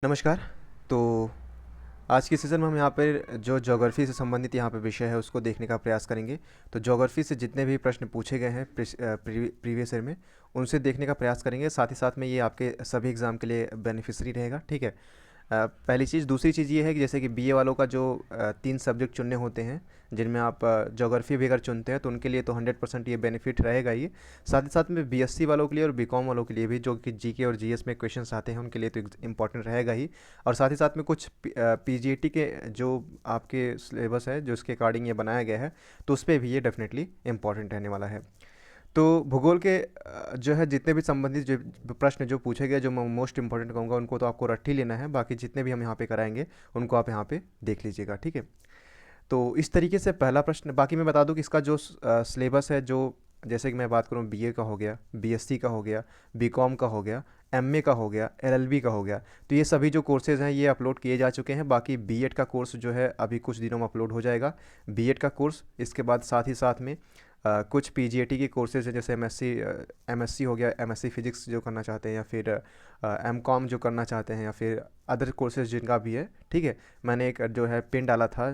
नमस्कार। तो आज के सेशन में हम यहाँ पर जो ज्योग्राफी से संबंधित यहाँ पे विषय है उसको देखने का प्रयास करेंगे। तो ज्योग्राफी से जितने भी प्रश्न पूछे गए हैं प्रीवियस ईयर में उनसे देखने का प्रयास करेंगे। साथ ही साथ में ये आपके सभी एग्ज़ाम के लिए बेनिफिशियरी रहेगा, ठीक है। पहली चीज़। दूसरी चीज़ ये है कि जैसे कि बीए वालों का जो 3 सब्जेक्ट चुनने होते हैं, जिनमें आप ज्योग्राफी भी अगर चुनते हैं तो उनके लिए तो 100% ये बेनिफिट रहेगा ही। साथ ही साथ में बीएससी वालों के लिए और बीकॉम वालों के लिए भी, जो कि जीके और जीएस में क्वेश्चंस आते हैं, उनके लिए तो इम्पॉर्टेंट रहेगा ही। और साथ ही साथ में कुछ पीजीटी के जो आपके सिलेबस है, जो इसके अकॉर्डिंग ये बनाया गया है, तो उस पर भी ये डेफिनेटली इम्पॉर्टेंट रहने वाला है। तो भूगोल के जो है जितने भी संबंधित जो प्रश्न जो पूछे गए, जो मैं मोस्ट इंपॉर्टेंट कहूँगा, उनको तो आपको रट्टी लेना है। बाकी जितने भी हम यहाँ पे कराएंगे उनको आप यहाँ पे देख लीजिएगा, ठीक है। तो इस तरीके से पहला प्रश्न। बाकी मैं बता दूं कि इसका जो सिलेबस है, जो जैसे कि मैं बात करूं, बीए का हो गया, बीएससी का हो गया, बीकॉम का हो गया, एमए का हो गया, एलएलबी का हो गया, तो ये सभी जो कोर्सेज़ हैं ये अपलोड किए जा चुके हैं। बाकी बीएड का कोर्स जो है अभी कुछ दिनों में अपलोड हो जाएगा, बीएड का कोर्स। इसके बाद साथ ही साथ में कुछ पीजीएटी के कोर्सेज हैं, जैसे एमएससी हो गया, एमएससी फिजिक्स जो करना चाहते हैं, या फिर एमकॉम जो करना चाहते हैं, या फिर अदर कोर्सेज जिनका भी है, ठीक है। मैंने एक जो है पिन डाला था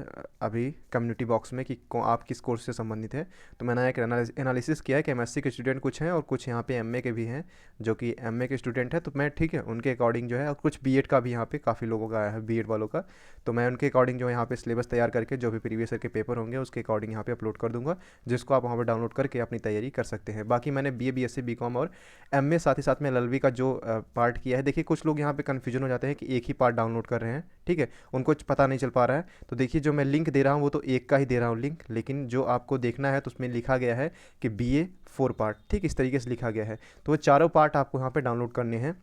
अभी कम्युनिटी बॉक्स में कि आप किस कोर्स से संबंधित है। तो मैंने एक एनालिसिस किया है कि एमएससी के स्टूडेंट कुछ हैं और कुछ यहाँ पे एमए के भी हैं, जो कि एमए के स्टूडेंट हैं। तो मैं, ठीक है, उनके अकॉर्डिंग जो है, और कुछ बीएड का भी यहाँ पे काफ़ी लोगों का आया है, बीएड वालों का। तो मैं उनके अकॉर्डिंग जो है यहाँ पे सिलेबस तैयार करके, जो भी प्रीवियस ईयर के पेपर होंगे उसके अकॉर्डिंग यहाँ पे अपलोड कर दूंगा, जिसको आप वहाँ पर डाउनलोड करके अपनी तैयारी कर सकते हैं। बाकी मैंने बीए, बीएससी, बीकॉम और एमए, साथ ही साथ में एलएलबी का जो पार्ट किया है। देखिए, कुछ लोग यहाँ पे कन्फ्यूजन हो जाते हैं कि एक ही पार्ट डाउनलोड कर रहे हैं, ठीक है, उनको पता नहीं चल पा रहा है। तो देखिए, जो मैं लिंक दे रहा हूँ वो तो एक का ही दे रहा हूँ लिंक, लेकिन जो आपको देखना है तो उसमें लिखा गया है कि बीए 4 पार्ट, ठीक, इस तरीके से लिखा गया है। तो वो चारों पार्ट आपको यहाँ पे डाउनलोड करने हैं।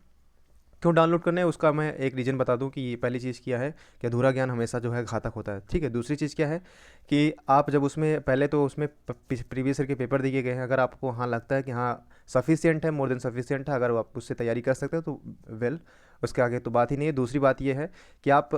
क्यों डाउनलोड करना है उसका मैं एक रीज़न बता दूं कि ये पहली चीज़ क्या है कि अधूरा ज्ञान हमेशा जो है घातक होता है, ठीक है। दूसरी चीज़ क्या है कि आप जब उसमें, पहले तो उसमें प्रीवियस ईयर के पेपर दिए गए हैं, अगर आपको हाँ लगता है कि हाँ सफिशियंट है, मोर देन सफिशियंट है, अगर आप उससे तैयारी कर सकते हो तो वेल, उसके आगे तो बात ही नहीं है। दूसरी बात ये है कि आप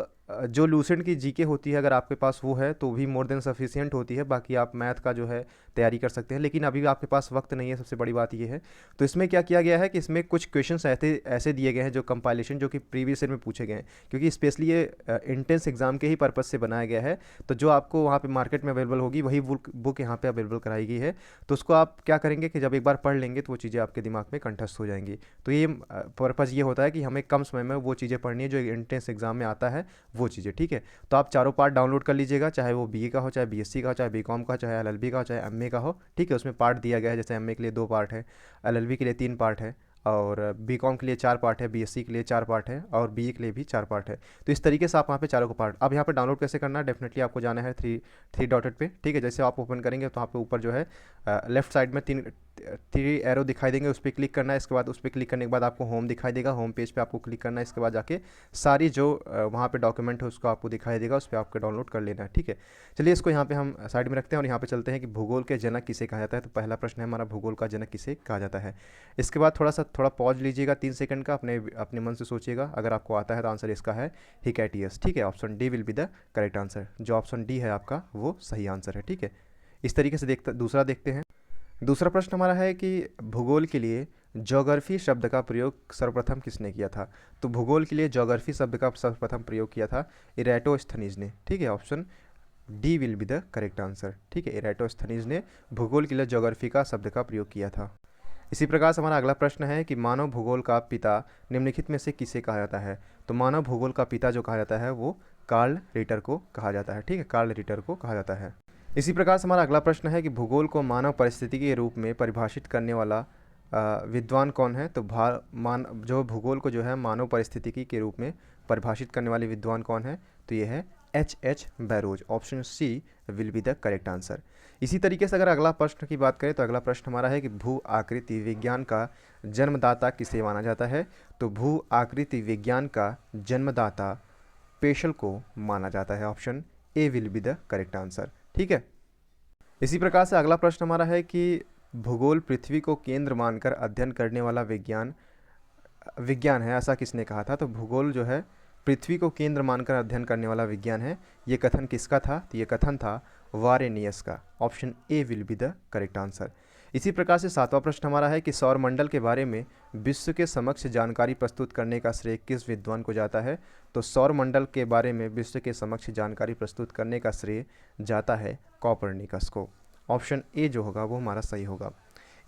जो लूसेंट की जीके होती है, अगर आपके पास वो है तो भी मोर देन सफिशियंट होती है। बाकी आप मैथ का जो है तैयारी कर सकते हैं, लेकिन अभी भी आपके पास वक्त नहीं है, सबसे बड़ी बात ये है। तो इसमें क्या किया गया है कि इसमें कुछ क्वेश्चंस ऐसे ऐसे दिए गए हैं जो कंपाइलेशन, जो कि प्रीवियस ईयर में पूछे गए हैं, क्योंकि स्पेशली ये इंटेंस एग्जाम के ही पर्पज से बनाया गया है। तो जो आपको वहाँ पे मार्केट में अवेलेबल होगी वही बुक यहाँ पे अवेलेबल कराई गई है। तो उसको आप क्या करेंगे कि जब एक बार पढ़ लेंगे तो वो चीज़ें आपके दिमाग में कंठस्थ हो जाएंगी। तो ये पर्पज़ ये होता है कि हमें कम समय में वो चीज़ें पढ़नी है जो इंटेंस एग्जाम में आता है, वो चीज़ें, ठीक है। तो आप चारों पार्ट डाउनलोड कर लीजिएगा, चाहे वो बीए का हो, चाहे बीएससी का हो, चाहे बीकॉम का हो, चाहे एलएलबी का हो, चाहे एमए का हो, ठीक है। उसमें पार्ट दिया गया है, जैसे एमए के लिए 2 पार्ट है, एलएलबी के लिए 3 पार्ट है, और बीकॉम के लिए 4 पार्ट है, बीएससी के लिए 4 पार्ट है, और बीए के लिए भी 4 पार्ट है। तो इस तरीके से आप वहाँ पे चारों को पार्ट, अब यहाँ पे डाउनलोड कैसे करना है, डेफिनेटली आपको जाना है थ्री डॉटेड पे, ठीक है। जैसे आप ओपन करेंगे तो आपको ऊपर जो है लेफ्ट साइड में 3 एरो दिखाई देंगे, उस पर क्लिक करना है। इसके बाद उस पर क्लिक करने के बाद आपको होम दिखाई देगा, होम पेज पे आपको क्लिक करना है। इसके बाद जाके सारी जो वहाँ पे डॉक्यूमेंट है उसको आपको दिखाई देगा, उस पर आपको डाउनलोड कर लेना है, ठीक है। चलिए इसको यहाँ पे हम साइड में रखते हैं और यहाँ पे चलते हैं कि भूगोल के जनक किसे कहा जाता है। तो पहला प्रश्न है हमारा, भूगोल का जनक किसे कहा जाता है। इसके बाद थोड़ा पॉज लीजिएगा 3 सेकंड का, अपने अपने मन से सोचिएगा। अगर आपको आता है तो आंसर इसका है हिकैटियस, ठीक है। Option D will be the correct answer. जो ऑप्शन डी है आपका वो सही आंसर है, ठीक है। इस तरीके से दूसरा देखते हैं। दूसरा प्रश्न हमारा है कि भूगोल के लिए ज्योग्राफी शब्द का प्रयोग सर्वप्रथम किसने किया था। तो भूगोल के लिए ज्योग्राफी शब्द का सर्वप्रथम प्रयोग किया था इरेटोस्थनीज ने, ठीक है। Option D will be the correct answer, ठीक है। इरेटोस्थनीज ने भूगोल के लिए ज्योग्राफी का शब्द का प्रयोग किया था। इसी प्रकार से हमारा अगला प्रश्न है कि मानव भूगोल का पिता निम्नलिखित में से किसे कहा जाता है। तो मानव भूगोल का पिता जो कहा जाता है वो कार्ल रिटर को कहा जाता है, ठीक है, कार्ल रिटर को कहा जाता है। इसी प्रकार से हमारा अगला प्रश्न है कि भूगोल को मानव परिस्थिति के रूप में परिभाषित करने वाला विद्वान कौन है। तो जो भूगोल को जो है मानव परिस्थितिकी के रूप में परिभाषित करने वाले विद्वान कौन है। तो ये है H Burrows. Option C will be the correct answer. इसी तरीके से अगर अगला प्रश्न की बात करें तो अगला प्रश्न हमारा है कि भू आकृति विज्ञान का जन्मदाता किसे माना जाता है। तो भू आकृति विज्ञान का जन्मदाता पेशल को माना जाता है। Option A will be the correct answer, ठीक है। इसी प्रकार से अगला प्रश्न हमारा है कि भूगोल पृथ्वी को केंद्र मानकर अध्ययन करने वाला विज्ञान विज्ञान है, ऐसा किसने कहा था। तो भूगोल जो है पृथ्वी को केंद्र मानकर अध्ययन करने वाला विज्ञान है, ये कथन किसका था। तो ये कथन था वारेनियस का। Option A will be the correct answer. इसी प्रकार से सातवां प्रश्न हमारा है कि सौरमंडल के बारे में विश्व के समक्ष जानकारी प्रस्तुत करने का श्रेय किस विद्वान को जाता है? तो सौरमंडल के बारे में विश्व के समक्ष जानकारी प्रस्तुत करने का श्रेय जाता है कॉपरनिकस को। ऑप्शन ए जो होगा वो हमारा सही होगा।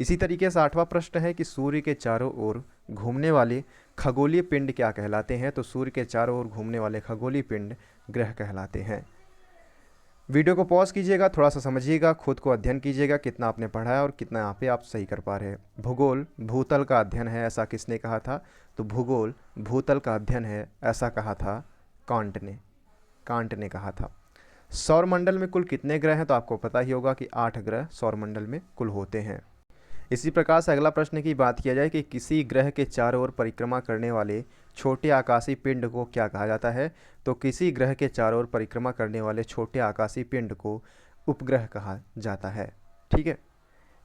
इसी तरीके से आठवां प्रश्न है कि सूर्य के चारों ओर घूमने वाले खगोलीय पिंड क्या कहलाते हैं? तो सूर्य के चारों ओर घूमने वाले खगोलीय पिंड ग्रह कहलाते हैं। वीडियो को पॉज कीजिएगा, थोड़ा सा समझिएगा, खुद को अध्ययन कीजिएगा कितना आपने पढ़ा है और कितना यहाँ पे आप सही कर पा रहे हैं। भूगोल भूतल का अध्ययन है, ऐसा किसने कहा था? तो भूगोल भूतल का अध्ययन है, ऐसा कहा था कांट ने कहा था। सौरमंडल में कुल कितने ग्रह हैं? तो आपको पता ही होगा कि 8 ग्रह सौरमंडल में कुल होते हैं। इसी प्रकार से अगला प्रश्न की बात किया जाए कि किसी ग्रह के चारों ओर परिक्रमा करने वाले छोटे आकाशीय पिंड को क्या कहा जाता है? तो किसी ग्रह के चारों ओर परिक्रमा करने वाले छोटे आकाशीय पिंड को उपग्रह कहा जाता है। ठीक है,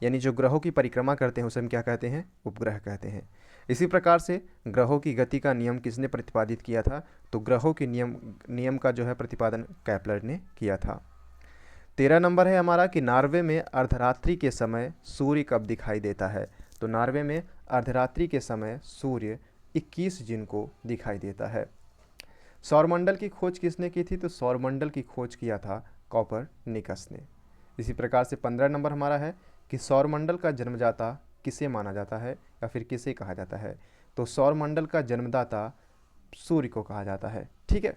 यानी जो ग्रहों की परिक्रमा करते हैं उसे हम क्या कहते हैं? उपग्रह कहते हैं। इसी प्रकार से ग्रहों की गति का नियम किसने प्रतिपादित किया था? तो ग्रहों के नियम का जो है प्रतिपादन केपलर ने किया था। 13 नंबर है हमारा कि नॉर्वे में अर्धरात्रि के समय सूर्य कब दिखाई देता है? तो नॉर्वे में अर्धरात्रि के समय सूर्य 21 जून को दिखाई देता है। सौरमंडल की खोज किसने की थी? तो सौरमंडल की खोज किया था कॉपरनिकस ने। इसी प्रकार से 15 नंबर हमारा है कि सौरमंडल का जन्मदाता किसे माना जाता है या फिर किसे कहा जाता है? तो सौरमंडल का जन्मदाता सूर्य को कहा जाता है। ठीक है,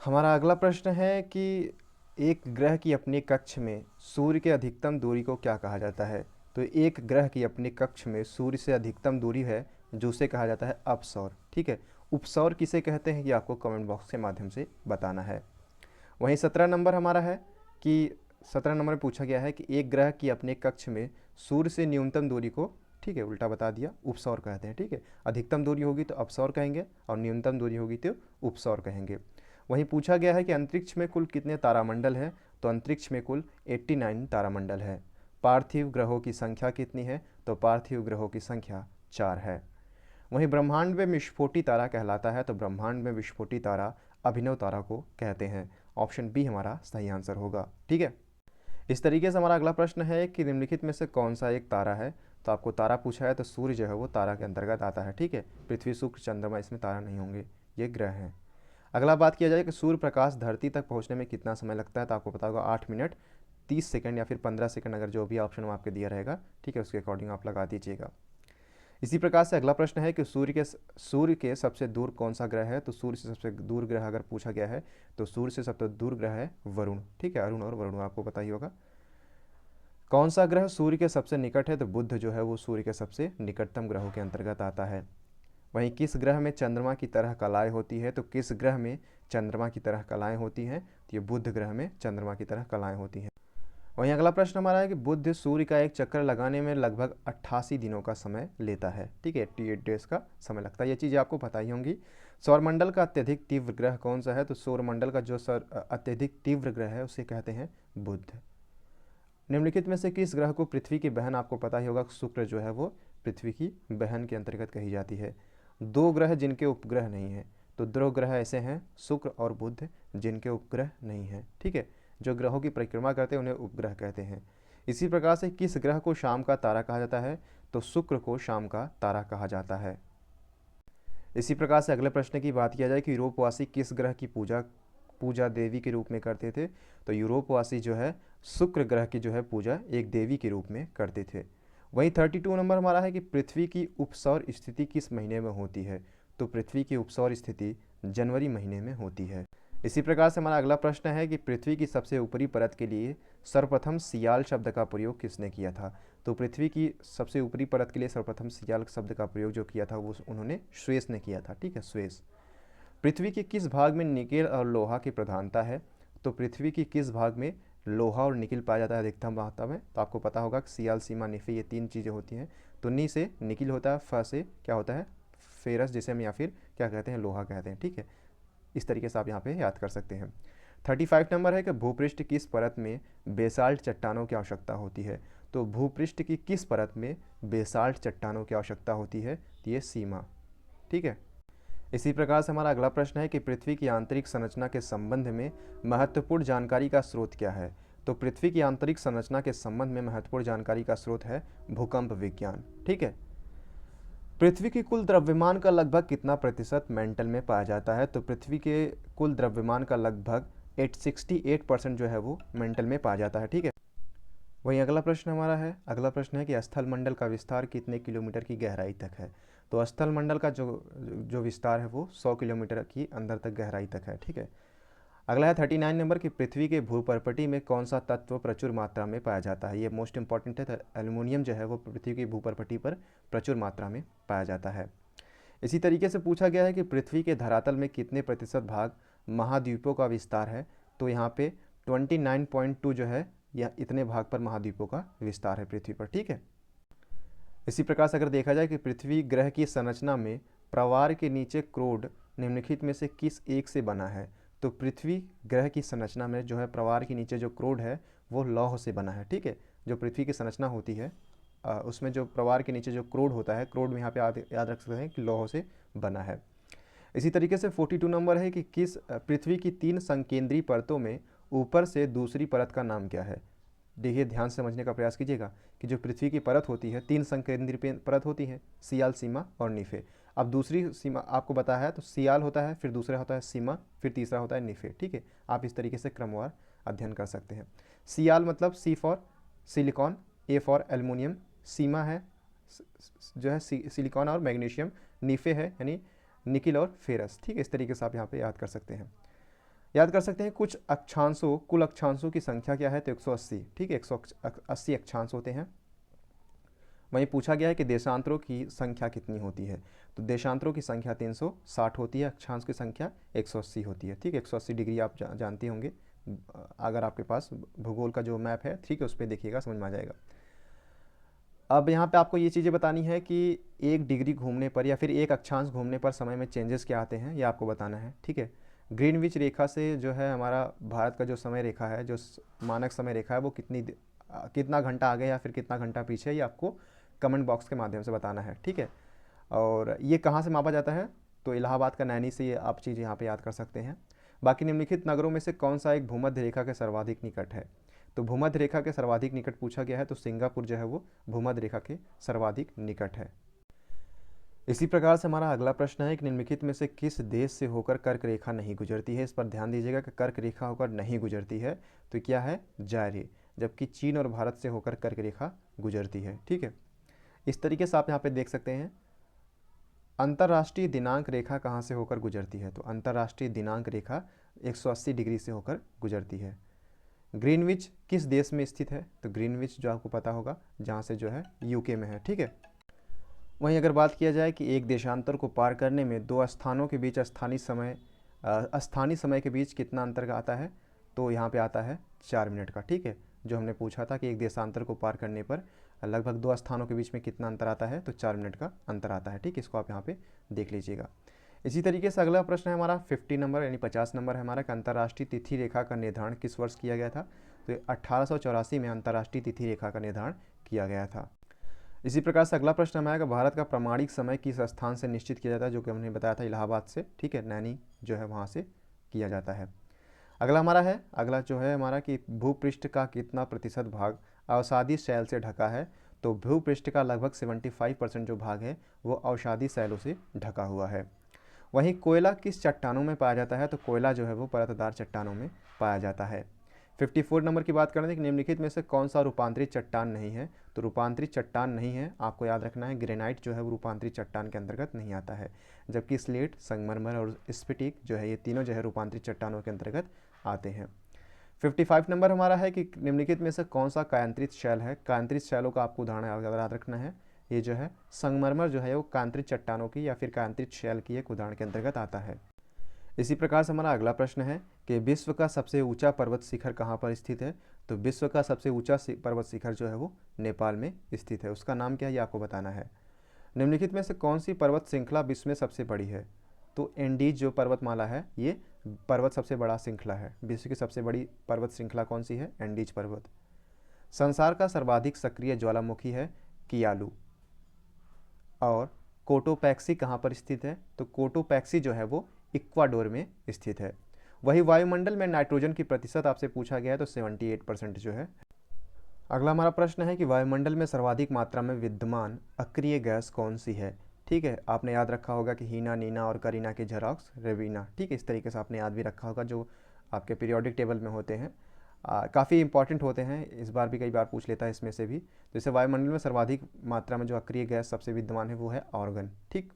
हमारा अगला प्रश्न है कि एक ग्रह की अपने कक्ष में सूर्य के अधिकतम दूरी को क्या कहा जाता है? तो एक ग्रह की अपने कक्ष में सूर्य से अधिकतम दूरी है जो उसे कहा जाता है अपसौर। ठीक है, उपसौर किसे कहते हैं ये आपको कमेंट बॉक्स के माध्यम से बताना है। वहीं 17 नंबर हमारा है कि 17 नंबर में पूछा गया है कि एक ग्रह की अपने कक्ष में सूर्य से न्यूनतम दूरी को, ठीक है उल्टा बता दिया, उपसौर कहते हैं। ठीक है, अधिकतम दूरी होगी तो अपसौर कहेंगे और न्यूनतम दूरी होगी तो उपसौर कहेंगे। वहीं पूछा गया है कि अंतरिक्ष में कुल कितने तारामंडल हैं? तो अंतरिक्ष में कुल 89 तारामंडल है। पार्थिव ग्रहों की संख्या कितनी है? तो पार्थिव ग्रहों की संख्या 4 है। वहीं ब्रह्मांड में विस्फोटी तारा कहलाता है, तो ब्रह्मांड में विस्फोटी तारा अभिनव तारा को कहते हैं। ऑप्शन बी हमारा सही आंसर होगा। ठीक है, इस तरीके से हमारा अगला प्रश्न है कि निम्नलिखित में से कौन सा एक तारा है? तो आपको तारा पूछा है तो सूर्य जो है वो तारा के अंतर्गत आता है। ठीक है, पृथ्वी शुक्र चंद्रमा इसमें तारा नहीं होंगे, ये ग्रह हैं। अगला बात किया जाए कि सूर्य प्रकाश धरती तक पहुंचने में कितना समय लगता है? तो आपको पता होगा 8 मिनट 30 सेकंड या फिर 15 सेकंड, अगर जो भी ऑप्शन में आपके दिया रहेगा। ठीक है, उसके अकॉर्डिंग आप लगा दीजिएगा। इसी प्रकार से अगला प्रश्न है कि सूर्य के सबसे दूर कौन सा ग्रह है? तो सूर्य से सबसे दूर ग्रह अगर पूछा गया है तो सूर्य से सबसे दूर ग्रह है वरुण। ठीक है, अरुण और वरुण आपको पता ही होगा। कौन सा ग्रह सूर्य के सबसे निकट है? तो बुध जो है वो सूर्य के सबसे निकटतम ग्रहों के अंतर्गत आता है। वहीं किस ग्रह में चंद्रमा की तरह कलाएं होती है? तो किस ग्रह में चंद्रमा की तरह कलाएं होती हैं? तो ये बुध ग्रह में चंद्रमा की तरह कलाएं होती हैं। वहीं अगला प्रश्न हमारा है कि बुध सूर्य का एक चक्कर लगाने में लगभग 88 दिनों का समय लेता है। ठीक है, 88 डेज का समय लगता है, ये चीज़ें आपको पता ही होंगी। सौरमंडल का अत्यधिक तीव्र ग्रह कौन सा है? तो सौरमंडल का जो अत्यधिक तीव्र ग्रह है उसे कहते हैं बुध। निम्नलिखित में से किस ग्रह को पृथ्वी की बहन, आपको पता ही होगा शुक्र जो है वो पृथ्वी की बहन के अंतर्गत कही जाती है। 2 ग्रह जिनके उपग्रह नहीं है, तो 2 ग्रह ऐसे हैं शुक्र और बुध जिनके उपग्रह नहीं हैं। ठीक है, जो ग्रहों की परिक्रमा करते हैं उन्हें उपग्रह कहते हैं। इसी प्रकार से किस ग्रह को शाम का तारा कहा जाता है? तो शुक्र को शाम का तारा कहा जाता है। इसी प्रकार से अगले प्रश्न की बात किया जाए कि यूरोपवासी किस ग्रह की पूजा देवी के रूप में करते थे? तो यूरोपवासी जो है शुक्र ग्रह की जो है पूजा एक देवी के रूप में करते थे। वहीं 32 नंबर हमारा है कि पृथ्वी की उपसौर स्थिति किस महीने में होती है? तो पृथ्वी की उपसौर स्थिति जनवरी महीने में होती है। इसी प्रकार से हमारा अगला प्रश्न है कि पृथ्वी की सबसे ऊपरी परत के लिए सर्वप्रथम सियाल शब्द का प्रयोग किसने किया था? तो पृथ्वी की सबसे ऊपरी परत के लिए सर्वप्रथम सियाल शब्द का प्रयोग जो किया था वो उन्होंने स्वेस ने किया था। ठीक है, स्वेस। पृथ्वी के किस भाग में निकेल और लोहा की प्रधानता है? तो पृथ्वी की किस भाग में लोहा और निकिल पाया जाता है अधिकतम मात्रा में? तो आपको पता होगा कि सियाल, सीमा, निफे, ये 3 चीज़ें होती हैं। तो नी से निकिल होता है, फ से क्या होता है फेरस, जिसे हम या फिर क्या कहते हैं लोहा कहते हैं। ठीक है, इस तरीके से आप यहाँ पे याद कर सकते हैं। 35 नंबर है कि भूपृष्ठ किस परत में बेसाल्ट चट्टानों की आवश्यकता होती है? तो भूपृष्ठ की किस परत में बेसाल्ट चट्टानों की आवश्यकता होती है? तो ये सीमा। ठीक है, इसी प्रकार से हमारा अगला प्रश्न है कि पृथ्वी की आंतरिक संरचना के संबंध में महत्वपूर्ण जानकारी का स्रोत क्या है? तो पृथ्वी की आंतरिक संरचना के संबंध में महत्वपूर्ण जानकारी का स्रोत है भूकंप विज्ञान। ठीक है। पृथ्वी की कुल द्रव्यमान का लगभग कितना प्रतिशत मेंटल में पाया जाता है? तो पृथ्वी के कुल द्रव्यमान का लगभग 68% जो है वो मेंटल में पाया जाता है। ठीक है। वहीं अगला प्रश्न हमारा है, अगला प्रश्न है कि स्थल मंडल का विस्तार कितने किलोमीटर की गहराई तक है? तो स्थल मंडल का जो जो विस्तार है वो 100 किलोमीटर की अंदर तक गहराई तक है। ठीक है। अगला है 39 नंबर की पृथ्वी के भूपर्पटी में कौन सा तत्व प्रचुर मात्रा में पाया जाता है? ये मोस्ट इंपॉर्टेंट है। एल्युमिनियम जो है वो पृथ्वी की भूपर्पटी पर प्रचुर मात्रा में पाया जाता है। इसी तरीके से पूछा गया है कि पृथ्वी के धरातल में कितने प्रतिशत भाग महाद्वीपों का विस्तार है? तो यहाँ पे 29.2 जो है या इतने भाग पर महाद्वीपों का विस्तार है पृथ्वी पर। ठीक है। इसी प्रकार से अगर देखा जाए कि पृथ्वी ग्रह की संरचना में प्रवार के नीचे क्रोड निम्नलिखित में से किस एक से बना है? तो पृथ्वी ग्रह की संरचना में जो है प्रवार के नीचे जो क्रोड है वो लौह से बना है। ठीक है। जो पृथ्वी की संरचना होती है उसमें जो प्रवार के नीचे जो क्रोड होता है, क्रोड में यहाँ पे याद रख सकते हैं कि लौह से बना है। इसी तरीके से 42 नंबर है कि किस पृथ्वी की 3 संकेंद्रीय परतों में ऊपर से दूसरी परत का नाम क्या है? देखिए, ध्यान से समझने का प्रयास कीजिएगा कि जो पृथ्वी की परत होती है 3 संकेंद्रीय परत होती है, सियाल, सीमा और निफे। अब दूसरी सीमा आपको बताया है, तो सियाल होता है, फिर दूसरा होता है सीमा, फिर तीसरा होता है निफे। ठीक है। आप इस तरीके से क्रमवार अध्ययन कर सकते हैं। सियाल मतलब C for silicon, A for aluminium, sima है जो है सिलिकॉन और मैग्नीशियम, निफे है यानी निकिल और फेरस। ठीक है। इस तरीके से आप यहाँ पे याद कर सकते हैं। याद कर सकते हैं कुछ अक्षांशों, कुल अक्षांशों की संख्या क्या है? तो 180। ठीक है। 180 अक्षांश होते हैं। वहीं पूछा गया है कि देशांतरों की संख्या कितनी होती है? तो देशांतरों की संख्या 360 होती है, अक्षांश की संख्या 180 होती है। ठीक है। 180 डिग्री आप जानते होंगे, अगर आपके पास भूगोल का जो मैप है, ठीक है, उस पर देखिएगा, समझ में आ जाएगा। अब यहाँ पे आपको ये चीज़ें बतानी है कि 1 डिग्री घूमने पर या फिर 1 अक्षांश घूमने पर समय में चेंजेस क्या आते हैं, ये आपको बताना है। ठीक है। ग्रीनविच रेखा से जो है हमारा भारत का जो समय रेखा है, जो मानक समय रेखा है, वो कितना घंटा आगे या फिर कितना घंटा पीछे, ये आपको कमेंट बॉक्स के माध्यम से बताना है। ठीक है। और ये कहाँ से मापा जाता है? तो इलाहाबाद का नैनी से ये आप चीज़ यहाँ पे याद कर सकते हैं। बाकी निम्नलिखित नगरों में से कौन सा एक भूमध्य रेखा के सर्वाधिक निकट है? तो भूमध्य रेखा के सर्वाधिक निकट पूछा गया है, तो सिंगापुर जो है वो भूमध्य रेखा के सर्वाधिक निकट है। इसी प्रकार से हमारा अगला प्रश्न है कि निम्नलिखित में से किस देश से होकर कर्क रेखा नहीं गुजरती है? इस पर ध्यान दीजिएगा कि कर्क रेखा होकर नहीं गुजरती है तो क्या है? जायरे। जबकि चीन और भारत से होकर कर्क रेखा गुजरती है। ठीक है। इस तरीके से आप यहाँ पे देख सकते हैं। अंतर्राष्ट्रीय दिनांक रेखा कहाँ से होकर गुजरती है? तो अंतर्राष्ट्रीय दिनांक रेखा 180 डिग्री से होकर गुजरती है। ग्रीनविच किस देश में स्थित है? तो ग्रीनविच जो आपको पता होगा, जहाँ से जो है यूके में है। ठीक है। वहीं अगर बात किया जाए कि एक देशांतर को पार करने में 2 स्थानों के बीच स्थानीय समय के बीच कितना अंतर का आता है? तो यहाँ पे आता है 4 मिनट का। ठीक है। जो हमने पूछा था कि एक देशांतर को पार करने पर लगभग 2 स्थानों के बीच में कितना अंतर आता है, तो 4 मिनट का अंतर आता है। ठीक है। इसको आप यहाँ पे देख लीजिएगा। इसी तरीके से अगला प्रश्न है हमारा 50 नंबर यानी 50 नंबर है हमारा कि अंतर्राष्ट्रीय तिथि रेखा का निर्धारण किस वर्ष किया गया था? तो 1884 में अंतर्राष्ट्रीय तिथि रेखा का निर्धारण किया गया था। इसी प्रकार से अगला प्रश्न हमारा कि भारत का प्रमाणिक समय किस स्थान से निश्चित किया जाता है? जो कि हमने बताया था इलाहाबाद से। ठीक है। नैनी जो है वहाँ से किया जाता है। अगला जो है हमारा कि भूपृष्ठ का कितना प्रतिशत भाग अवसादी शैल से ढका है? तो भूपृष्ठ का लगभग 75% जो भाग है वो अवसादी शैलों से ढका हुआ है। वहीं कोयला किस चट्टानों में पाया जाता है? तो कोयला जो है वो परतदार चट्टानों में पाया जाता है। 54 नंबर की बात करें कि निम्नलिखित में से कौन सा रूपांतरित चट्टान नहीं है? तो रूपांतरित चट्टान नहीं है, आपको याद रखना है, ग्रेनाइट जो है वो रूपांतरित चट्टान के अंतर्गत नहीं आता है। जबकि स्लेट, संगमरमर और स्फटिक जो है ये तीनों जो है रूपांतरित चट्टानों के अंतर्गत आते हैं। 55 नंबर हमारा है कि निम्नलिखित में से कौन सा कायांतरित शैल है? कायांतरित शैलों का आपको उदाहरण याद रखना है। ये जो है संगमरमर जो है वो कायांतरित चट्टानों की या फिर कायांतरित शैल की एक उदाहरण के अंतर्गत आता है। इसी प्रकार से हमारा अगला प्रश्न है कि विश्व का सबसे ऊंचा पर्वत शिखर कहाँ पर स्थित है? तो विश्व का सबसे ऊंचा पर्वत शिखर जो है वो नेपाल में स्थित है। उसका नाम क्या है ये आपको बताना है। निम्नलिखित में से कौन सी पर्वत श्रृंखला विश्व में सबसे बड़ी है? तो एंडीज जो पर्वतमाला है ये पर्वत सबसे बड़ा श्रृंखला है। विश्व की सबसे बड़ी पर्वत श्रृंखला कौन सी है? एंडीज पर्वत। संसार का सर्वाधिक सक्रिय ज्वालामुखी है कियालू। और कोटोपैक्सी कहाँ पर स्थित है? तो कोटोपैक्सी जो है वो इक्वाडोर में स्थित है। वही वायुमंडल में नाइट्रोजन की प्रतिशत आपसे पूछा गया है तो 78% जो है। अगला हमारा प्रश्न है कि वायुमंडल में सर्वाधिक मात्रा में विद्यमान अक्रिय गैस कौन सी है। ठीक है, आपने याद रखा होगा कि हीना, नीना और करीना के झेरॉक्स, रेविना। ठीक है, इस तरीके से आपने याद भी रखा होगा जो आपके पीरियोडिक टेबल में होते हैं। काफ़ी इंपॉर्टेंट होते हैं, इस बार भी कई बार पूछ लेता है इसमें से भी। जैसे वायुमंडल में सर्वाधिक मात्रा में जो अक्रिय गैस सबसे विद्यमान है वो है ऑर्गन। ठीक।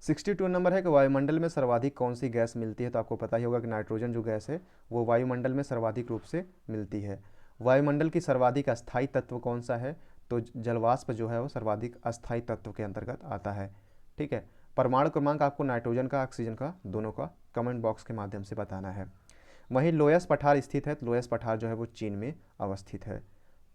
62 नंबर है कि वायुमंडल में सर्वाधिक कौन सी गैस मिलती है। तो आपको पता ही होगा कि नाइट्रोजन जो गैस है वो वायुमंडल में सर्वाधिक रूप से मिलती है। वायुमंडल की सर्वाधिक अस्थायी तत्व कौन सा है। तो जलवाष्प जो है वो सर्वाधिक अस्थायी तत्व के अंतर्गत आता है। ठीक है, परमाणु क्रमांक आपको नाइट्रोजन का, ऑक्सीजन का, दोनों का कमेंट बॉक्स के माध्यम से बताना है। वहीं लोयस पठार स्थित है, तो लोयस पठार जो है वो चीन में अवस्थित है।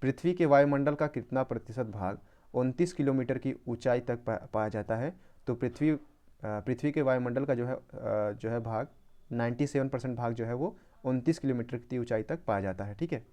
पृथ्वी के वायुमंडल का कितना प्रतिशत भाग 29 किलोमीटर की ऊंचाई तक पाया जाता है। तो पृथ्वी के वायुमंडल का जो है भाग 97% भाग जो है वो 29 किलोमीटर की ऊंचाई तक पाया जाता है। ठीक है,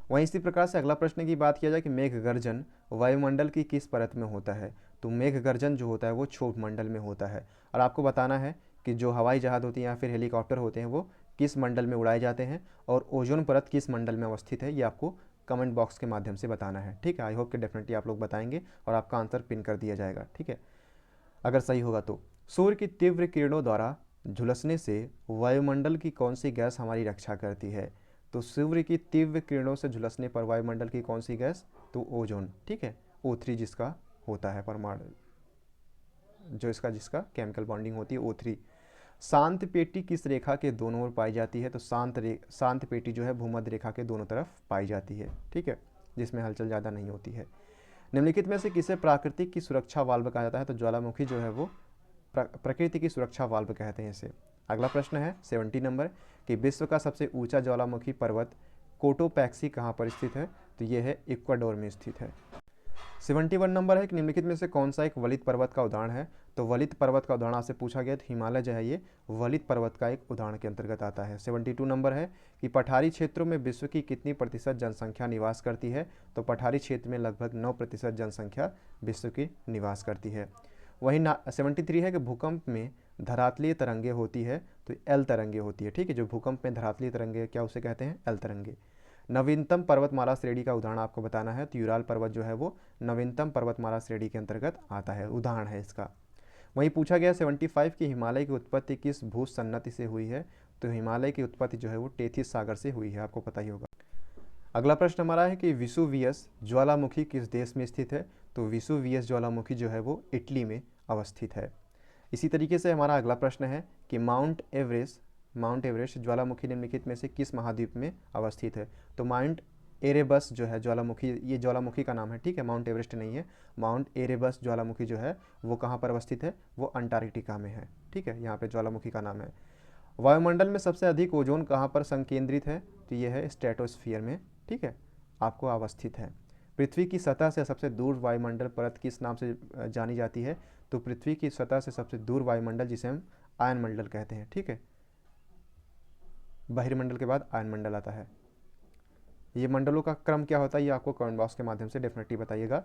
वहीं इसी प्रकार से अगला प्रश्न की बात किया जाए कि मेघ गर्जन वायुमंडल की किस परत में होता है। तो मेघ गर्जन जो होता है वो क्षोभ मंडल में होता है। और आपको बताना है कि जो हवाई जहाज होती हैं या फिर हेलीकॉप्टर होते हैं वो किस मंडल में उड़ाए जाते हैं और ओजोन परत किस मंडल में अवस्थित है, ये आपको कमेंट बॉक्स के माध्यम से बताना है। ठीक है, आई होप कि डेफिनेटली आप लोग बताएंगे और आपका आंसर पिन कर दिया जाएगा। ठीक है, अगर सही होगा तो। सूर्य की तीव्र किरणों द्वारा झुलसने से वायुमंडल की कौन सी गैस हमारी रक्षा करती है। तो सूर्य की तीव्र किरणों से झुलसने पर वायुमंडल की कौन सी गैस, तो ओजोन। ठीक है, O3 जिसका होता है परमाणु, जो इसका जिसका केमिकल बॉन्डिंग होती है O3। शांत पेटी किस रेखा के दोनों ओर पाई जाती है। तो शांत पेटी जो है भूमध्य रेखा के दोनों तरफ पाई जाती है। ठीक है, जिसमें हलचल ज़्यादा नहीं होती है। निम्नलिखित में से किसे प्राकृतिक की सुरक्षा वाल्व कहा जाता है। तो ज्वालामुखी जो है वो प्रकृति की सुरक्षा वाल्व कहते हैं इसे। अगला प्रश्न है 70 नंबर कि विश्व का सबसे ऊंचा ज्वालामुखी पर्वत कोटोपैक्सी कहाँ पर स्थित है। तो ये है इक्वाडोर में स्थित है। 71 नंबर है कि निम्नलिखित में से कौन सा एक वलित पर्वत का उदाहरण है। तो वलित पर्वत का उदाहरण आपसे पूछा गया, तो हिमालय जो है ये वलित पर्वत का एक उदाहरण के अंतर्गत आता है। 72 नंबर है कि पठारी क्षेत्रों में विश्व की कितनी प्रतिशत जनसंख्या निवास करती है। तो पठारी क्षेत्र में लगभग 9% जनसंख्या विश्व की निवास करती है। वहीं 73 है कि भूकंप में धरातलीय तरंगे होती है। तो एल तरंगे होती है। ठीक है, जो भूकंप में धरातलीय तरंगे क्या उसे कहते हैं, एल तरंगे। नवीनतम पर्वतमाला श्रेणी का उदाहरण आपको बताना है। तो यूराल पर्वत जो है वो नवीनतम पर्वतमाला श्रेणी के अंतर्गत आता है, उदाहरण है इसका। वहीं पूछा गया 75 की हिमालय की उत्पत्ति किस भूसन्नति से हुई है। तो हिमालय की उत्पत्ति जो है वो टेथिस सागर से हुई है, आपको पता ही होगा। अगला प्रश्न हमारा है कि विसुवियस ज्वालामुखी किस देश में स्थित है। तो विसुवियस ज्वालामुखी जो है वो इटली में अवस्थित है। इसी तरीके से हमारा अगला प्रश्न है कि माउंट एवरेस्ट ज्वालामुखी निम्नलिखित में से किस महाद्वीप में अवस्थित है। तो माउंट एरेबस जो है ज्वालामुखी, ये ज्वालामुखी का नाम है। ठीक है, माउंट एवरेस्ट नहीं है। माउंट एरेबस ज्वालामुखी जो है वो कहाँ पर अवस्थित है, वो अंटार्कटिका में है। ठीक है, यहाँ पे ज्वालामुखी का नाम है। वायुमंडल में सबसे अधिक ओजोन कहाँ पर संकेंद्रित है। तो ये है स्ट्रेटोस्फीयर में। ठीक है, आपको अवस्थित है। पृथ्वी की सतह से सबसे दूर वायुमंडल परत किस नाम से जानी जाती है। तो पृथ्वी की सतह से सबसे दूर वायुमंडल जिसे हम आयनमंडल कहते हैं। ठीक है, बहिर्मंडल के बाद आयनमंडल आता है। ये मंडलों का क्रम क्या होता है ये आपको कमेंट बॉक्स के माध्यम से डेफिनेटली बताइएगा।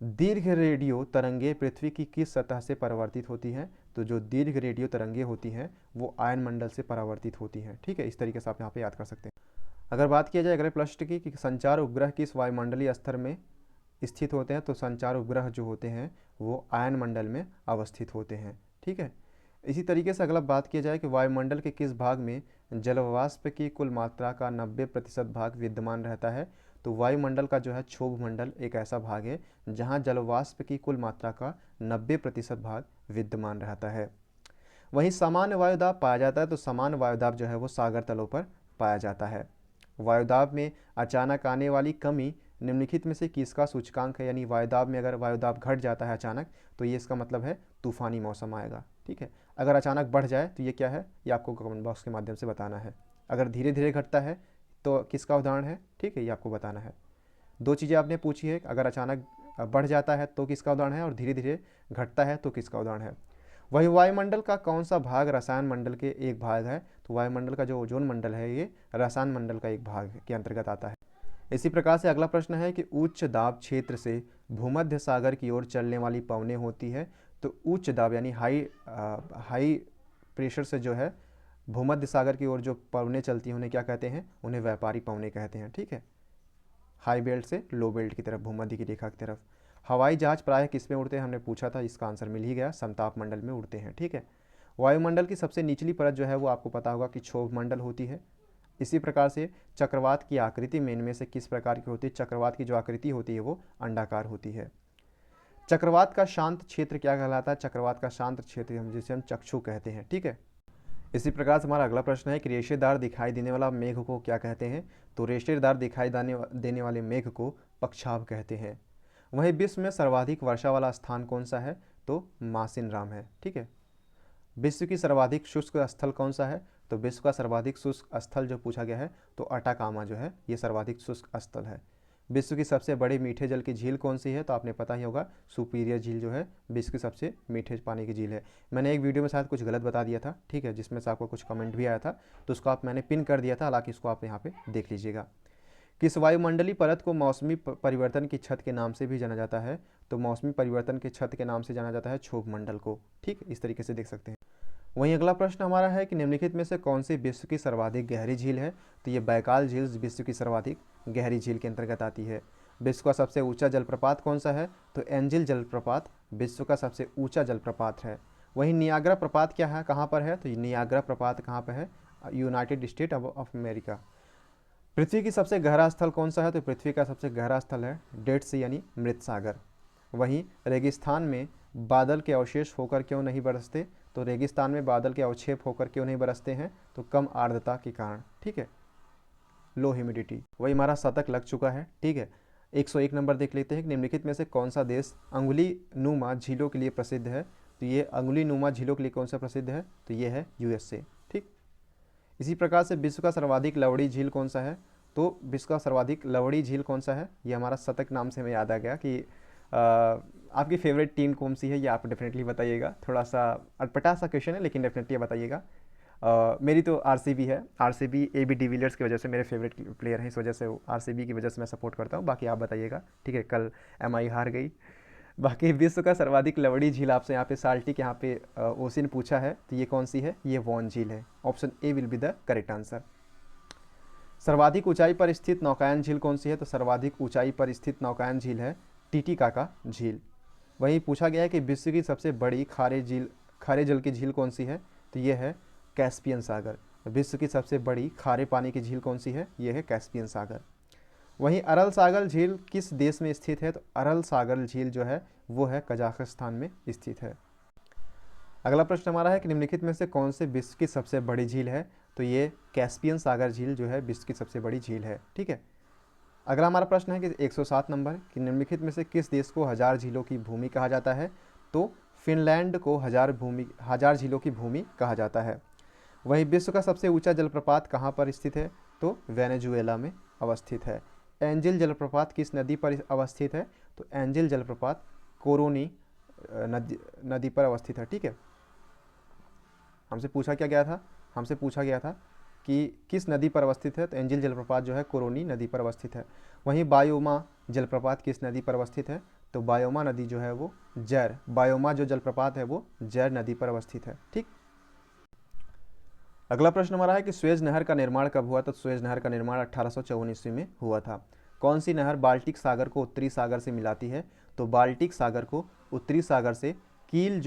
दीर्घ रेडियो तरंगे पृथ्वी की किस सतह से परावर्तित होती हैं। तो जो दीर्घ रेडियो तरंगे होती हैं वो आयनमंडल से परावर्तित होती हैं। ठीक है, इस तरीके से आप यहाँ पे याद कर सकते हैं। अगर बात किया जाए अगले प्रश्न की कि संचार उपग्रह किस वायुमंडलीय स्तर में स्थित होते हैं। तो संचार उपग्रह जो होते हैं वो आयनमंडल में अवस्थित होते हैं। ठीक है, इसी तरीके से अगला बात किया जाए कि वायुमंडल के किस भाग में जलवाष्प की कुल मात्रा का 90% भाग विद्यमान रहता है। तो वायुमंडल का जो है क्षोभ मंडल एक ऐसा भाग है जहां जलवाष्प की कुल मात्रा का 90% भाग विद्यमान रहता है। वहीं सामान्य वायुदाब पाया जाता है। तो सामान्य वायुदाब जो है वो सागर तलों पर पाया जाता है। वायुदाब में अचानक आने वाली कमी निम्नलिखित में से किसका सूचकांक है। यानी वायुदाब में अगर वायुदाब घट जाता है अचानक तो ये इसका मतलब है तूफानी मौसम आएगा। ठीक है, अगर अचानक बढ़ जाए तो ये क्या है, ये आपको कमेंट बॉक्स के माध्यम से बताना है। अगर धीरे धीरे घटता है तो किसका उदाहरण है। ठीक है, ये आपको बताना है। दो चीज़ें आपने पूछी है, अगर अचानक बढ़ जाता है तो किसका उदाहरण है और धीरे धीरे घटता है तो किसका उदाहरण है। वही वायुमंडल का कौन सा भाग रसायन मंडल के एक भाग है। तो वायुमंडल का जो ओजोन मंडल है ये रसायन मंडल का एक भाग के अंतर्गत आता है। इसी प्रकार से अगला प्रश्न है कि उच्च दाब क्षेत्र से भूमध्य सागर की ओर चलने वाली पवनें होती है। तो उच्च दाब यानी हाई प्रेशर से जो है भूमध्य सागर की ओर जो पवनें चलती हैं उन्हें क्या कहते हैं, उन्हें व्यापारी पवनें कहते हैं। ठीक है, हाई बेल्ट से लो बेल्ट की तरफ, भूमध्य की रेखा की तरफ। हवाई जहाज प्रायः किस में उड़ते हैं, हमने पूछा था, इसका आंसर मिल ही गया, समताप मंडल में उड़ते हैं। ठीक है, वायुमंडल की सबसे निचली परत जो है वो आपको पता होगा कि क्षोभ मंडल होती है। इसी प्रकार से चक्रवात की आकृति में इनमें से किस प्रकार की होती है, चक्रवात की जो आकृति होती है वो अंडाकार होती है। चक्रवात का शांत क्षेत्र क्या कहलाता है, चक्रवात का शांत क्षेत्र जिसे हम चक्षु कहते हैं। ठीक है, इसी प्रकार से हमारा अगला प्रश्न है कि रेशेदार दिखाई देने वाला मेघ को क्या कहते हैं, तो रेशेदार दिखाई देने वाले मेघ को पक्षाभ कहते हैं। वहीं विश्व में सर्वाधिक वर्षा वाला स्थान कौन सा है, तो मासिनराम है। ठीक है, विश्व की सर्वाधिक शुष्क स्थल कौन सा है, तो विश्व का सर्वाधिक शुष्क स्थल जो पूछा गया है तो अटाकामा जो है ये सर्वाधिक शुष्क स्थल है। विश्व की सबसे बड़ी मीठे जल की झील कौन सी है, तो आपने पता ही होगा सुपीरियर झील जो है विश्व की सबसे मीठे पानी की झील है। मैंने एक वीडियो में शायद कुछ गलत बता दिया था, ठीक है, जिसमें से आपको कुछ कमेंट भी आया था, तो उसको मैंने पिन कर दिया था, हालांकि इसको आप यहाँ पे देख लीजिएगा। किस वायुमंडलीय परत को मौसमी परिवर्तन की छत के नाम से भी जाना जाता है, तो मौसमी परिवर्तन के छत के नाम से जाना जाता है क्षोभ मंडल को। ठीक, इस तरीके से देख सकते हैं। वहीं अगला प्रश्न हमारा है कि निम्नलिखित में से कौन सी विश्व की सर्वाधिक गहरी झील है, तो ये बैकाल झील विश्व की सर्वाधिक गहरी झील के अंतर्गत आती है। विश्व का सबसे ऊंचा जलप्रपात कौन सा है, तो एंजिल जलप्रपात विश्व का सबसे ऊंचा जलप्रपात है। वहीं नियाग्रा प्रपात क्या है, कहाँ पर है, तो नियाग्रा प्रपात कहाँ पर है, यूनाइटेड स्टेट ऑफ अमेरिका। पृथ्वी की सबसे गहरा स्थल कौन सा है, तो पृथ्वी का सबसे गहरा स्थल है डेड सी यानी मृत सागर। वहीं रेगिस्तान में बादल के अवशेष होकर क्यों नहीं बरसते, तो रेगिस्तान में बादल के अवक्षेप होकर क्यों नहीं बरसते हैं, तो कम आर्द्रता के कारण। ठीक है, लो ह्यूमिडिटी। वही हमारा शतक लग चुका है। ठीक है, 101 नंबर देख लेते हैं कि निम्नलिखित में से कौन सा देश अंगुली नुमा झीलों के लिए प्रसिद्ध है, तो ये अंगुली नुमा झीलों के लिए कौन सा प्रसिद्ध है, तो ये है यूएसए। ठीक, इसी प्रकार से विश्व का सर्वाधिक लवड़ी झील कौन सा है, तो विश्व का सर्वाधिक लवड़ी झील कौन सा है, ये हमारा शतक नाम से हमें याद आ गया कि आपकी फेवरेट टीम कौन सी है, ये आप डेफिनेटली बताइएगा। थोड़ा सा अटपटा सा क्वेश्चन है लेकिन डेफिनेटली बताइएगा। मेरी तो आरसीबी है, आरसीबी एबी डिविलियर्स की वजह से मेरे फेवरेट प्लेयर हैं, इस वजह से आरसीबी की वजह से मैं सपोर्ट करता हूँ। बाकी आप बताइएगा। ठीक है, कल एमआई हार गई। बाकी विश्व का सर्वाधिक लवड़ी झील आपसे यहाँ पे साल्टिक यहाँ पे ओसिन पूछा है, तो ये कौन सी है, ये वॉन झील है। Option A will be the correct answer. सर्वाधिक ऊंचाई पर स्थित नौकायन झील कौन सी है, तो सर्वाधिक ऊंचाई पर स्थित नौकायन झील है टीटीकाका झील। वहीं पूछा गया है कि विश्व की सबसे बड़ी खारे जल की झील कौन सी है, तो ये है कैस्पियन सागर। विश्व की सबसे बड़ी खारे पानी की झील कौन सी है, ये है कैस्पियन सागर। वहीं अरल सागर झील किस देश में स्थित है, तो अरल सागर झील जो है वो है कजाकिस्तान में स्थित है। अगला प्रश्न हमारा है कि निम्नलिखित में से कौन से विश्व की सबसे बड़ी झील है, तो ये कैस्पियन सागर झील जो है विश्व की सबसे बड़ी झील है। ठीक है, अगला हमारा प्रश्न है कि 107 नंबर कि निम्नलिखित में से किस देश को हजार झीलों की भूमि कहा जाता है, तो फिनलैंड को हजार झीलों की भूमि कहा जाता है। वहीं विश्व का सबसे ऊंचा जलप्रपात कहाँ पर स्थित है, तो वेनेजुएला में अवस्थित है। एंजिल जलप्रपात किस नदी पर अवस्थित है, तो एंजिल जलप्रपात कोरोनी नदी पर अवस्थित है। ठीक है, हमसे पूछा गया था कि किस नदी पर अवस्थित है, तो एंजिल जलप्रपात जो है कोरोनी नदी पर अवस्थित है। वहीं बायोमा जलप्रपात किस नदी पर अवस्थित है, तो बायोमा नदी जो है वो बायोमा जो जलप्रपात है वो जैर नदी पर अवस्थित है। ठीक, अगला प्रश्न हमारा है कि सुएज नहर का निर्माण कब हुआ, तो सुएज नहर का निर्माण 1854 ईस्वी में हुआ था। कौन सी नहर बाल्टिक सागर को उत्तरी सागर से मिलाती है, तो बाल्टिक सागर को उत्तरी सागर से कील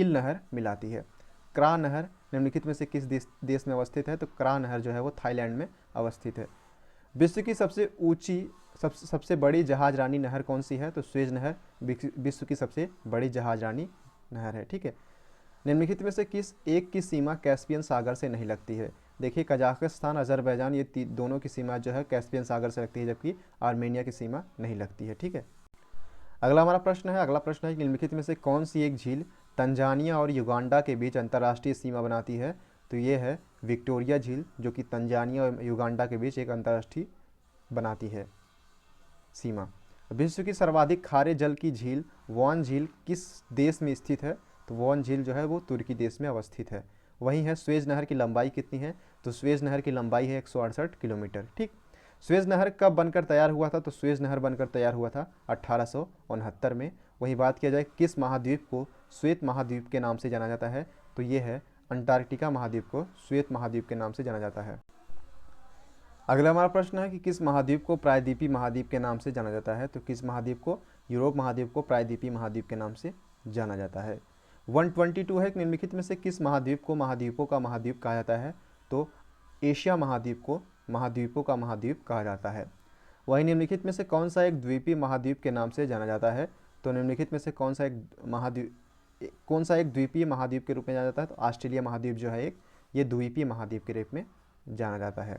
नहर मिलाती है। क्रा नहर निम्नलिखित में से किस देश में अवस्थित है, तो क्रा नहर जो है वो थाईलैंड में अवस्थित है। विश्व की सबसे बड़ी जहाजरानी नहर कौन सी है, तो सुएज नहर विश्व की सबसे बड़ी जहाजरानी नहर है। ठीक है, निम्नलिखित में से किस एक की सीमा कैस्पियन सागर से नहीं लगती है। देखिए, कजाकिस्तान अजरबैजान ये दोनों की सीमा जो है कैस्पियन सागर से लगती है, जबकि आर्मेनिया की सीमा नहीं लगती है। ठीक है, अगला प्रश्न है कि निम्नलिखित में से कौन सी एक झील तंजानिया और युगांडा के बीच अंतर्राष्ट्रीय सीमा बनाती है, तो ये है विक्टोरिया झील, जो कि तंजानिया और युगांडा के बीच एक अंतर्राष्ट्रीय बनाती है सीमा। विश्व की सर्वाधिक खारे जल की झील वॉन झील किस देश में स्थित है, तो वॉन झील जो है वो तुर्की देश में अवस्थित है। वहीं है सुएज नहर की लंबाई कितनी है, तो सुएज नहर की लंबाई है 168 किलोमीटर। ठीक, सुएज नहर कब बनकर तैयार हुआ था, तो सुएज नहर बनकर तैयार हुआ था 1869 में। वहीं बात किया जाए किस महाद्वीप को श्वेत महाद्वीप के नाम से जाना जाता है, तो ये है अंटार्कटिका महाद्वीप को श्वेत महाद्वीप के नाम से जाना जाता है। अगला हमारा प्रश्न है कि किस महाद्वीप को प्रायद्वीपीय महाद्वीप के नाम से जाना जाता है। तो किस महाद्वीप को, यूरोप महाद्वीप को प्रायद्वीपीय महाद्वीप के नाम से जाना जाता है। 122 है कि निम्नलिखित में से किस महाद्वीप को महाद्वीपों का महाद्वीप कहा जाता है। तो एशिया महाद्वीप को महाद्वीपों का महाद्वीप कहा जाता है। वहीं निम्नलिखित में से कौन सा एक द्वीपीय महाद्वीप के नाम से जाना जाता है। तो निम्नलिखित में से कौन सा एक द्वीपीय महाद्वीप के रूप में जाना जाता है। तो ऑस्ट्रेलिया महाद्वीप जो है ये द्वीपीय महाद्वीप के रूप में जाना जाता है।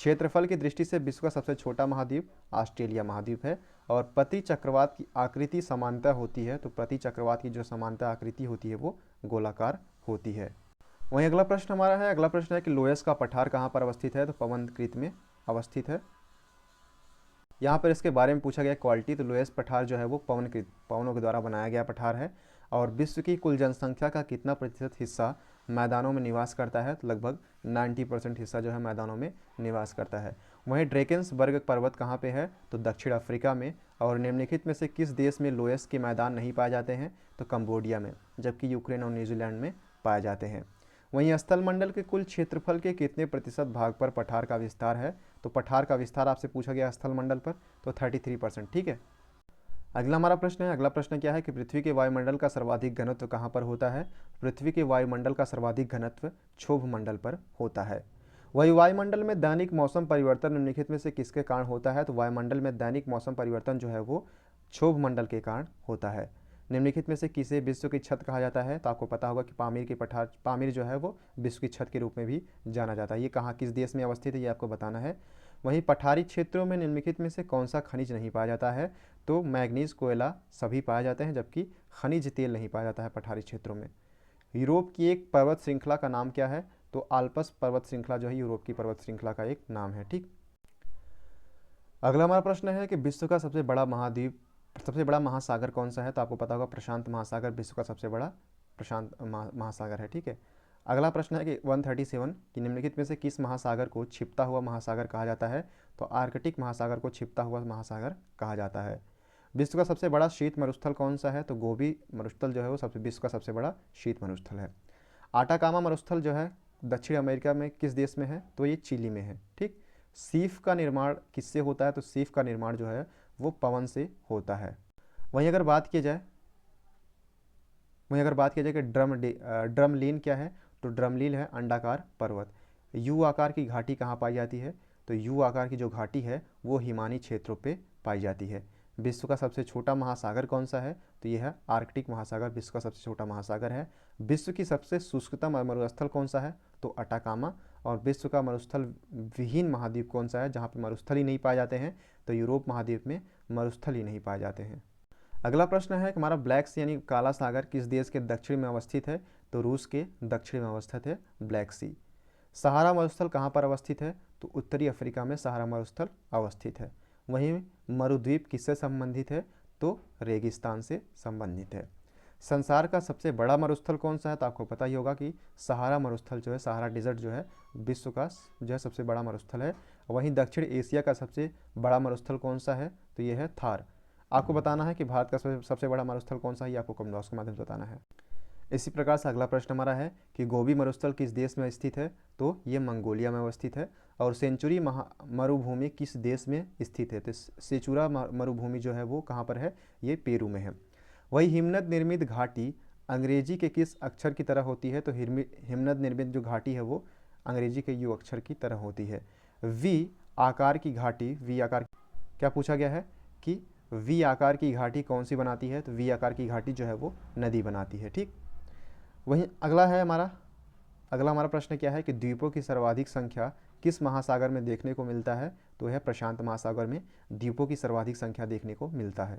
क्षेत्रफल की दृष्टि से विश्व का सबसे छोटा महाद्वीप ऑस्ट्रेलिया महाद्वीप है और प्रति चक्रवात की आकृति समानता होती है। तो प्रति चक्रवात की जो समानता आकृति होती है वो गोलाकार होती है। वहीं अगला प्रश्न हमारा है, अगला प्रश्न है कि लोयस का पठार कहाँ पर अवस्थित है। तो पवनकृत में अवस्थित है। यहाँ पर इसके बारे में पूछा गया क्वालिटी। तो लोयस पठार जो है वो पवनकृत, पवनों के द्वारा बनाया गया पठार है और विश्व की कुल जनसंख्या का कितना प्रतिशत हिस्सा मैदानों में निवास करता है। तो लगभग 90% हिस्सा जो है मैदानों में निवास करता है। वहीं ड्रेकेंसबर्ग पर्वत कहाँ पे है। तो दक्षिण अफ्रीका में। और निम्नलिखित में से किस देश में लोयस के मैदान नहीं पाए जाते हैं। तो कंबोडिया में, जबकि यूक्रेन और न्यूजीलैंड में पाए जाते हैं। वहीं स्थलमंडल के कुल क्षेत्रफल के कितने प्रतिशत भाग पर पठार का विस्तार है। तो पठार का विस्तार आपसे पूछा गया स्थलमंडल पर, तो 33%। ठीक है। अगला हमारा प्रश्न है, अगला प्रश्न क्या है कि पृथ्वी के वायुमंडल का सर्वाधिक घनत्व कहाँ पर होता है। पृथ्वी के वायुमंडल का सर्वाधिक घनत्व क्षोभ मंडल पर होता है। वही वायुमंडल में दैनिक मौसम परिवर्तन निम्नलिखित में से किसके कारण होता है। तो वायुमंडल में दैनिक मौसम परिवर्तन जो है वो क्षोभ मंडल के कारण होता है। निम्नलिखित में से किसे विश्व की छत कहा जाता है। तो आपको पता होगा कि पामीर जो है वो विश्व की छत के रूप में भी जाना जाता है। ये कहाँ, किस देश में अवस्थित है, ये आपको बताना है। वहीं पठारी क्षेत्रों में निम्नलिखित में से कौन सा खनिज नहीं पाया जाता है। तो मैग्नीज, कोयला सभी पाए जाते हैं, जबकि खनिज तेल नहीं पाया जाता है पठारी क्षेत्रों में। यूरोप की एक पर्वत श्रृंखला का नाम क्या है। तो आल्प्स पर्वत श्रृंखला जो है यूरोप की पर्वत श्रृंखला का एक नाम है। ठीक। अगला हमारा प्रश्न है कि विश्व का सबसे बड़ा महासागर कौन सा है। तो आपको पता होगा प्रशांत महासागर विश्व का सबसे बड़ा प्रशांत महासागर है। ठीक है। अगला प्रश्न है कि 137 कि निम्नलिखित में से किस महासागर को छिपता हुआ महासागर कहा जाता है। तो आर्कटिक महासागर को छिपता हुआ महासागर कहा जाता है। विश्व का सबसे बड़ा शीत मरुस्थल कौन सा है। तो गोबी मरुस्थल जो है वो विश्व का सबसे बड़ा शीत मरुस्थल है। आटाकामा मरुस्थल जो है दक्षिण अमेरिका में किस देश में है। तो ये चिली में है। ठीक। सीफ का निर्माण किससे होता है। तो सीफ का निर्माण जो है वो पवन से होता है। वहीं अगर बात की जाए कि ड्रमलीन क्या है। तो ड्रमलीन है अंडाकार पर्वत। यू आकार की घाटी कहाँ पाई जाती है। तो यू आकार की जो घाटी है वो हिमानी क्षेत्रों पे पाई जाती है। विश्व का सबसे छोटा महासागर कौन सा है। तो यह है आर्कटिक महासागर, विश्व का सबसे छोटा महासागर है। विश्व की सबसे शुष्कतम मरुस्थल कौन सा है। तो अटाकामा। और विश्व का मरुस्थल विहीन महाद्वीप कौन सा है, जहाँ पे मरुस्थल ही नहीं पाए जाते हैं। तो यूरोप महाद्वीप में मरुस्थल ही नहीं पाए जाते हैं। अगला प्रश्न है कि हमारा ब्लैक सी यानी काला सागर किस देश के दक्षिण में अवस्थित है। तो रूस के दक्षिण में अवस्थित है ब्लैक सी। सहारा मरुस्थल कहाँ पर अवस्थित है। तो उत्तरी अफ्रीका में सहारा मरुस्थल अवस्थित है। वहीं मरुद्वीप किससे संबंधित है। तो रेगिस्तान से संबंधित है। संसार का सबसे बड़ा मरुस्थल कौन सा है। तो आपको पता ही होगा कि सहारा मरुस्थल जो है, सहारा डिजर्ट जो है विश्व का जो है सबसे बड़ा मरुस्थल है। वहीं दक्षिण एशिया का सबसे बड़ा मरुस्थल कौन सा है। तो ये है थार। आपको बताना है कि भारत का सबसे बड़ा मरुस्थल कौन सा है, ये आपको कमेंट बॉक्स के माध्यम से बताना है। इसी प्रकार से अगला प्रश्न हमारा है कि गोबी मरुस्थल किस देश में स्थित है। तो ये मंगोलिया में अवस्थित है। और सेंचुरी मरुभूमि किस देश में स्थित है। तो सेचुरा मरुभूमि जो है वो कहाँ पर है, ये पेरू में है। वही हिमनद निर्मित घाटी अंग्रेजी के किस अक्षर की तरह होती है। तो हिमनद निर्मित जो घाटी है वो अंग्रेजी के यू अक्षर की तरह होती है। वी आकार की घाटी, वी आकार क्या पूछा गया है कि वी आकार की घाटी कौन सी बनाती है। तो वी आकार की घाटी जो है वो नदी बनाती है। ठीक। वहीं अगला हमारा प्रश्न क्या है कि द्वीपों की सर्वाधिक संख्या किस महासागर में देखने को मिलता है। तो यह प्रशांत महासागर में द्वीपों की सर्वाधिक संख्या देखने को मिलता है।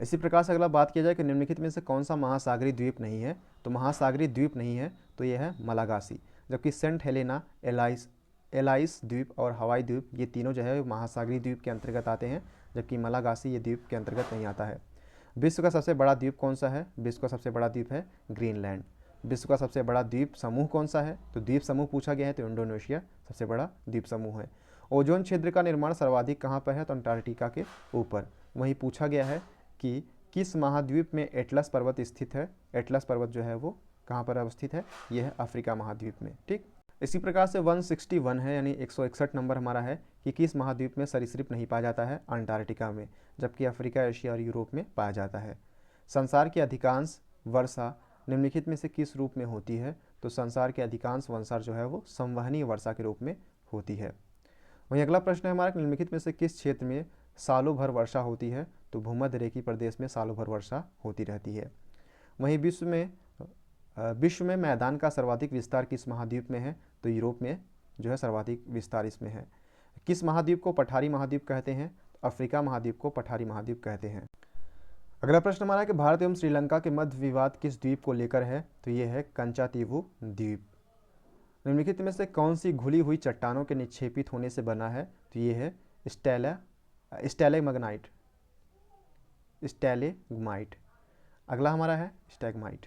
इसी प्रकार से अगला बात किया जाए कि निम्नलिखित में से कौन सा महासागरीय द्वीप नहीं है। तो महासागरीय द्वीप नहीं है तो यह है मलागासी, जबकि सेंट हेलेना, एलाइस द्वीप और हवाई द्वीप ये तीनों जो है महासागरीय द्वीप के अंतर्गत आते हैं, जबकि मलागासी ये द्वीप के अंतर्गत नहीं आता है। विश्व का सबसे बड़ा द्वीप कौन सा है। विश्व का सबसे बड़ा द्वीप है ग्रीनलैंड। विश्व का सबसे बड़ा द्वीप समूह कौन सा है। तो द्वीप समूह पूछा गया है तो इंडोनेशिया सबसे बड़ा द्वीप समूह है। ओजोन क्षेत्र का निर्माण सर्वाधिक कहाँ पर है। तो अंटार्कटिका के ऊपर। वहीं पूछा गया है कि किस महाद्वीप में एटलस पर्वत स्थित है। एटलस पर्वत जो है वो कहाँ पर अवस्थित है, ये है अफ्रीका महाद्वीप में। ठीक, इसी प्रकार से 161 है, यानी 161 नंबर हमारा है कि किस महाद्वीप में सरीसृप नहीं पाया जाता है, अंटार्कटिका में, जबकि अफ्रीका, एशिया और यूरोप में पाया जाता है। संसार की अधिकांश वर्षा निम्नलिखित में से किस रूप में होती है, तो संसार के अधिकांश वर्षा जो है वो संवहनीय वर्षा के रूप में होती है। वहीं अगला प्रश्न है हमारा, निम्नलिखित में से किस क्षेत्र में सालों भर वर्षा होती है, तो भूमध्य रेखीय प्रदेश में सालों भर वर्षा होती रहती है। वहीं विश्व में मैदान का सर्वाधिक विस्तार किस महाद्वीप में है, तो यूरोप में जो है सर्वाधिक विस्तार इसमें है। किस महाद्वीप को पठारी महाद्वीप कहते हैं, अफ्रीका महाद्वीप को पठारी महाद्वीप कहते हैं। अगला प्रश्न हमारा है कि भारत एवं श्रीलंका के मध्य विवाद किस द्वीप को लेकर है, तो ये है कंचातीवु द्वीप। निम्नलिखित में से कौन सी घुली हुई चट्टानों के निक्षेपित होने से बना है, तो ये है स्टैलेमग्माइट। अगला हमारा है स्टैगमाइट।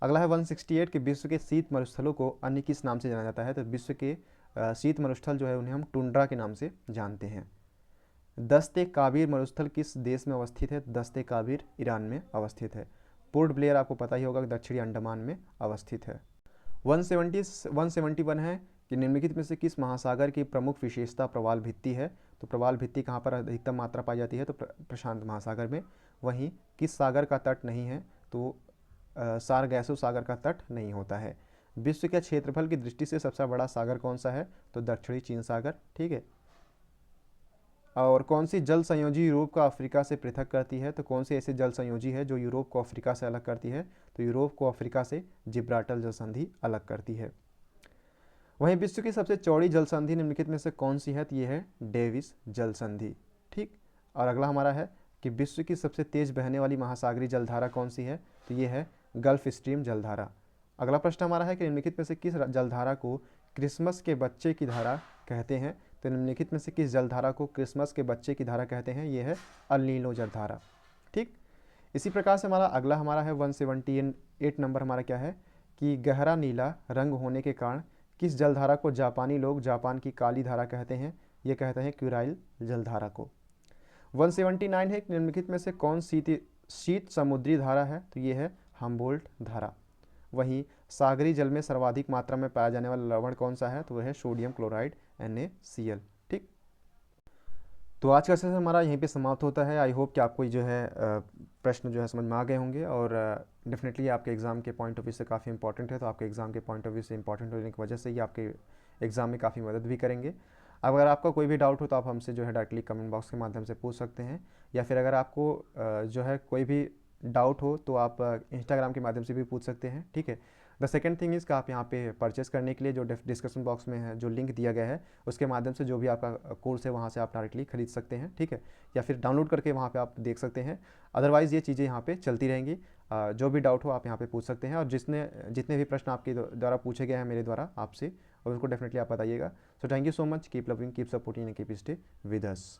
अगला है 168 कि विश्व के शीत मरुस्थलों को अन्य किस नाम से जाना जाता है, तो विश्व के शीत मरुस्थल जो है उन्हें हम टुंड्रा के नाम से जानते हैं। दस्ते काबिर मरुस्थल किस देश में अवस्थित है, दस्ते काबिर ईरान में अवस्थित है। पोर्ट ब्लेयर आपको पता ही होगा कि दक्षिणी अंडमान में अवस्थित है। 171 है कि निम्नलिखित में से किस महासागर की प्रमुख विशेषता प्रवाल भित्ति है, तो प्रवाल भित्ति कहाँ पर अधिकतम मात्रा पाई जाती है, तो प्रशांत महासागर में। वहीं किस सागर का तट नहीं है, तो सारगैसो सागर का तट नहीं होता है। विश्व के क्षेत्रफल की दृष्टि से सबसे बड़ा सागर कौन सा है, तो दक्षिणी चीन सागर। ठीक है, और कौन सी जल संयोजी यूरोप को अफ्रीका से पृथक करती है, तो कौन सी ऐसी जल संयोजी है जो यूरोप को अफ्रीका से अलग करती है, तो यूरोप को अफ्रीका से जिब्राल्टर जल संधि अलग करती है। वहीं विश्व की सबसे चौड़ी जल संधि निम्नलिखित में से कौन सी है, तो ये है डेविस जल संधि। ठीक, और अगला हमारा है कि विश्व की सबसे तेज बहने वाली महासागरीय जलधारा कौन सी है, तो ये है गल्फ स्ट्रीम जलधारा। अगला प्रश्न हमारा है कि निम्नलिखित में से किस जलधारा को क्रिसमस के बच्चे की धारा कहते हैं, तो निम्नलिखित में से किस जलधारा को क्रिसमस के बच्चे की धारा कहते हैं, ये है अल नीनो जलधारा। ठीक, इसी प्रकार से अगला हमारा है 178 नंबर हमारा क्या है कि गहरा नीला रंग होने के कारण किस जलधारा को जापानी लोग जापान की काली धारा कहते हैं, ये कहते हैं क्यूराइल जलधारा को। 179 है निम्नलिखित में से कौन शीत समुद्री धारा है, तो ये है हम्बोल्ट धारा। वहीं सागरी जल में सर्वाधिक मात्रा में पाया जाने वाला लवण कौन सा है, तो वह है सोडियम क्लोराइड NaCl। ठीक, तो आज का सेशन हमारा यहीं पे समाप्त होता है। आई होप कि आपको जो है प्रश्न जो है समझ में आ गए होंगे, और डेफिनेटली आपके एग्ज़ाम के पॉइंट ऑफ व्यू से काफ़ी इंपॉर्टेंट है, तो आपके एग्ज़ाम के पॉइंट ऑफ व्यू से इंपॉर्टेंट होने की वजह से ही आपके एग्ज़ाम में काफ़ी मदद भी करेंगे। अगर आपका कोई भी डाउट हो तो आप हमसे जो है डायरेक्टली कमेंट बॉक्स के माध्यम से पूछ सकते हैं, या फिर अगर आपको जो है कोई भी डाउट हो तो आप इंस्टाग्राम के माध्यम से भी पूछ सकते हैं। ठीक है, द सेकेंड थिंग इज़ कि आप यहाँ पे परचेस करने के लिए जो डिस्क्रिप्शन बॉक्स में है जो लिंक दिया गया है उसके माध्यम से जो भी आपका कोर्स है वहाँ से आप डायरेक्टली खरीद सकते हैं। ठीक है, या फिर डाउनलोड करके वहाँ पे आप देख सकते हैं। अदरवाइज़ ये चीज़ें यहाँ पे चलती रहेंगी। जो भी डाउट हो आप यहाँ पे पूछ सकते हैं, और जितने भी प्रश्न आपके द्वारा पूछे गए हैं मेरे द्वारा आपसे, और उसको डेफिनेटली आप बताइएगा। So thank you so much, keep loving, keep supporting and keep stay with us.